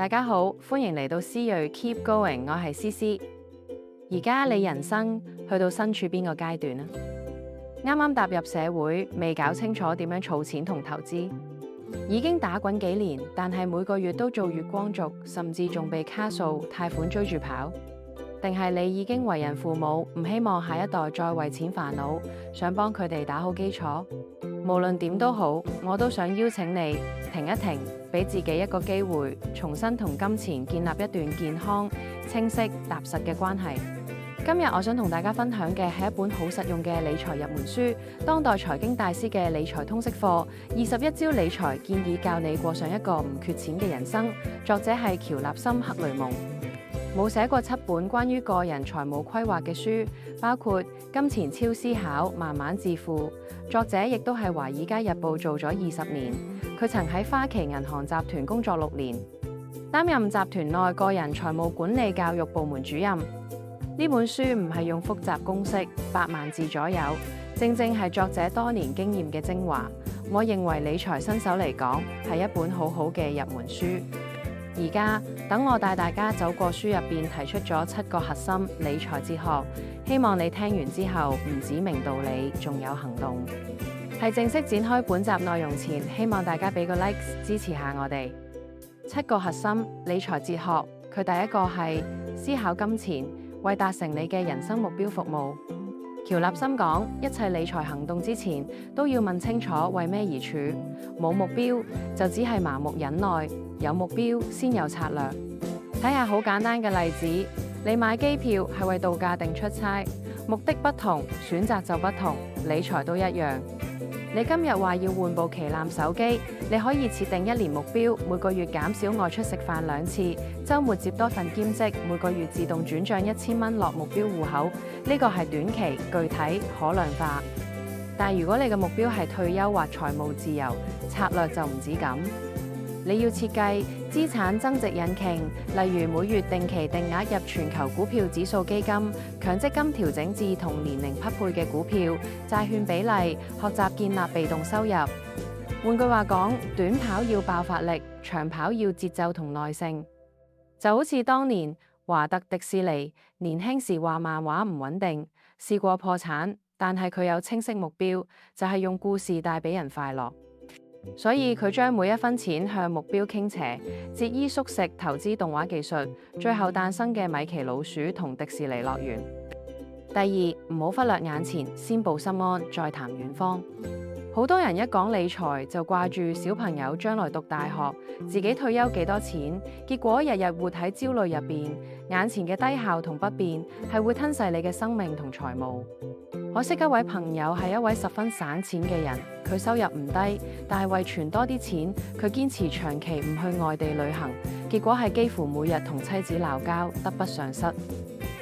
大家好，歡迎嚟到思睿 Keep Going， 我係思思。而家你人生去到身處邊個階段啊？啱啱踏入社會，未搞清楚點樣儲錢同投資，已經打滾幾年，但係每個月都做月光族，甚至仲被卡數、貸款追住跑。定係你已經為人父母，唔希望下一代再為錢煩惱，想幫佢哋打好基礎。無論點都好，我都想邀請你停一停，俾自己一個機會，重新同金錢建立一段健康、清晰、踏實嘅關係。今日我想同大家分享嘅係一本好實用嘅理財入門書——當代財經大師嘅理財通識課，21招理財建議，教你過上一個唔缺錢嘅人生。作者係喬納森·克雷蒙。冇寫過7本關於個人財務規劃嘅書，包括《金錢超思考：慢慢致富》。作者亦都係《華爾街日報》做咗20年。佢曾喺花旗銀行集團工作6年，擔任集團內個人財務管理教育部門主任。呢本書唔係用複雜公式，8萬字左右，正正係作者多年經驗嘅精華。我認為理財新手嚟講係一本好好嘅入門書。而家等我帶大家走過書入邊提出咗7個核心理財哲學，希望你聽完之後唔止明道理，仲有行動。喺正式展開本集內容前，希望大家俾個 like 支持下我哋。7個核心理財哲學，佢第一個係思考金錢，為達成你嘅人生目標服務。喬納森講，一切理財行動之前都要問清楚為咩而處。冇目標就只係盲目忍耐，有目標先有策略。睇下好簡單嘅例子，你買機票係為度假定出差，目的不同，選擇就不同。理財都一樣。你今日話要換部旗艦手機，你可以設定1年目標，每個月減少外出食飯2次，週末接多份兼職，每個月自動轉帳1000蚊落目標戶口。呢個係短期、具體、可量化。但如果你嘅目標係退休或財務自由，策略就唔止咁。你要設計資產增值引擎，例如每月定期定額入全球股票指數基金、強積金調整至同年齡匹配嘅股票、債券比例，學習建立被動收入。換句話講，短跑要爆發力，長跑要節奏同耐性。就好似當年華特迪士尼年輕時話漫畫唔穩定，試過破產，但係佢有清晰目標，就係用故事帶俾人快樂。所以佢將每一分錢向目標傾斜，節衣縮食投資動畫技術，最後誕生嘅米奇老鼠同迪士尼樂園。第二，唔好忽略眼前，先報心安，再談遠方。好多人一講理財就掛住小朋友將來讀大學，自己退休幾多錢，結果日日活喺焦慮入邊，眼前嘅低效同不便係會吞噬你嘅生命同財務。我識一位朋友係一位十分省錢嘅人，佢收入唔低，但係為存多啲錢，佢堅持長期唔去外地旅行，結果係幾乎每日同妻子鬧交，得不償失。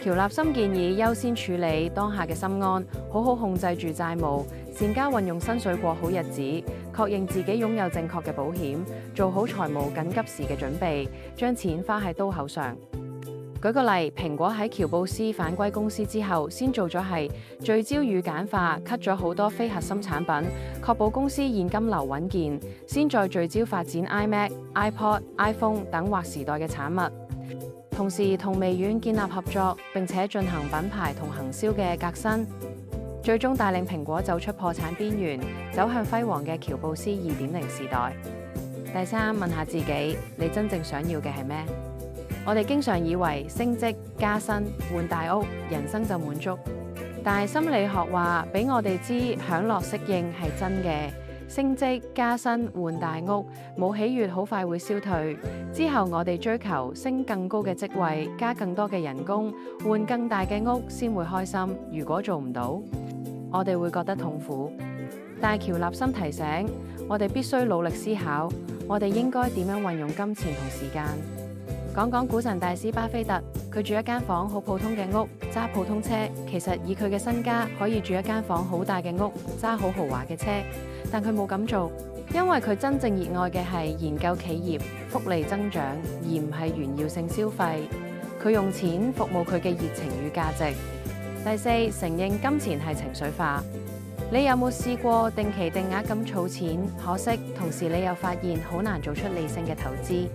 喬納森建議優先處理當下嘅心安，好好控制住債務，善加運用薪水過好日子，確認自己擁有正確嘅保險，做好財務緊急時嘅準備，將錢花喺刀口上。舉個例，蘋果喺喬布斯反歸公司之後，先做咗係聚焦與簡化，cut 咗好多非核心產品，確保公司現金流穩健，先再聚焦發展 iMac、iPod、iPhone 等劃時代嘅產物。同時同微軟建立合作，並且進行品牌同行銷嘅革新，最終帶領蘋果走出破產邊緣，走向輝煌嘅喬布斯2.0時代。第三，問下自己，你真正想要嘅係咩？我哋經常以為升職加薪換大屋，人生就滿足。但係心理學話俾我哋知，享樂適應係真嘅。升職加薪換大屋，冇喜悅好快會消退。之後我哋追求升更高嘅職位，加更多嘅人工，換更大嘅屋先會開心。如果做唔到，我哋會覺得痛苦。但係喬納森提醒我哋必須努力思考，我哋應該點樣運用金錢同時間。講講股神大師巴菲特，佢住一間房好普通嘅屋，揸普通車。其實以佢嘅身家，可以住一間房好大嘅屋，揸好豪華嘅車。但佢冇咁做，因為佢真正熱愛嘅係研究企業複利增長，而唔係炫耀性消費。佢用錢服務佢嘅熱情與價值。第四，承認金錢係情緒化。你有冇試過定期定額咁儲錢？可惜同時你又發現好難做出理性嘅投資。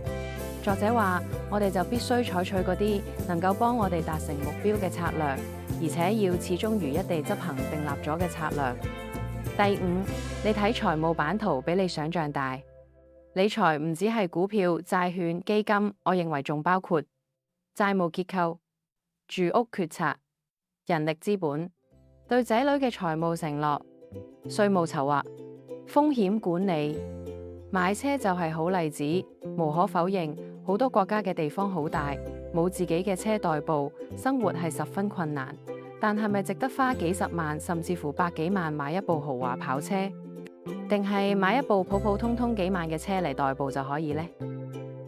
作者話，我哋就必須採取嗰啲能夠幫我哋達成目標嘅策略，而且要始終如一地執行訂立咗嘅策略。第五，你睇財務版圖比你想象大。理財唔只係股票、債券、基金，我認為仲包括債務結構、住屋決策、人力資本、對仔女嘅財務承諾、稅務籌劃、風險管理。買車就係好例子，無可否認，好多國家嘅地方好大，冇自己嘅車代步，生活係十分困難。但係咪值得花幾十萬甚至乎百幾萬買一部豪華跑車，定係買一部普普通通幾萬嘅車嚟代步就可以呢？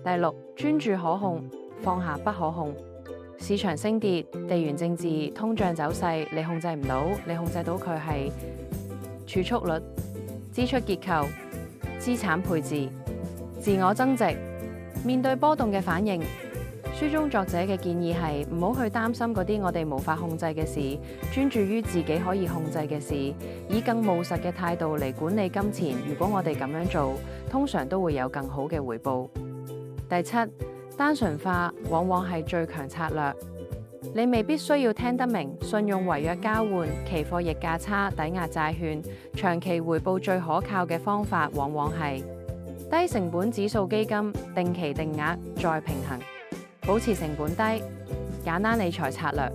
第六，專注可控，放下不可控。市場升跌、地緣政治、通脹走勢，你控制唔到，你控制到佢係儲蓄率、支出結構、資產配置、自我增值。面對波動嘅反應，書中作者嘅建議係唔好去擔心嗰啲我哋無法控制嘅事，專注於自己可以控制嘅事，以更務實嘅態度嚟管理金錢。如果我哋咁樣做，通常都會有更好嘅回報。第七，單純化往往係最強策略。你未必需要聽得明，信用違約交換、期貨逆價差、抵押債券，長期回報最可靠嘅方法往往係低成本指數基金、定期定額再平衡，保持成本低，簡單理財策略。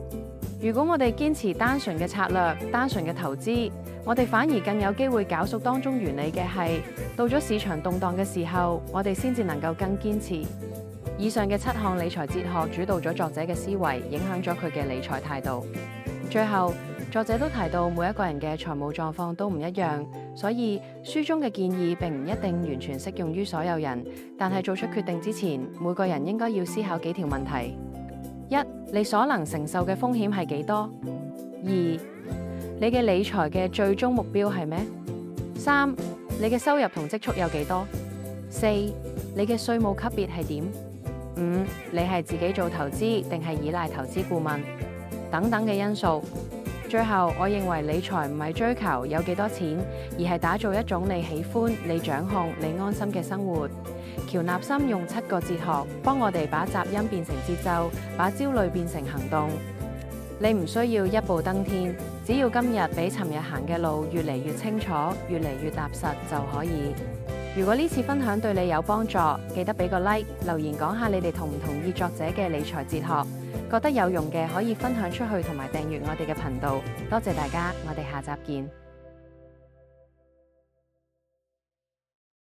如果我哋堅持單純嘅策略、單純嘅投資，我哋反而更有機會搞熟當中原理嘅係，到咗市場動盪嘅時候，我哋先至能夠更堅持。以上嘅7項理財哲學主導咗作者嘅思維，影響咗佢嘅理財態度。最後，作者都提到每一個人嘅財務狀況都唔一樣，所以書中嘅建議並唔一定完全適用於所有人。但係做出決定之前，每個人應該要思考幾條問題：一、你所能承受嘅風險係幾多？2、你嘅理財嘅最終目標係咩？3、你嘅收入同積蓄有幾多？4、你嘅稅務級別係點？5、你係自己做投資定係依賴投資顧問等等嘅因素。最後，我認為理財唔係追求有幾多錢，而係打造一種你喜歡、你掌控、你安心嘅生活。喬納森用7個哲學幫我哋把雜音變成節奏，把焦慮變成行動。你唔需要一步登天，只要今日比尋日行嘅路越嚟越清楚、越嚟越踏實就可以。如果呢次分享對你有幫助，記得俾個 like， 留言講下你哋同唔同意作者嘅理財哲學，覺得有用嘅可以分享出去同埋訂閱我哋嘅頻道。多謝大家，我哋下集見。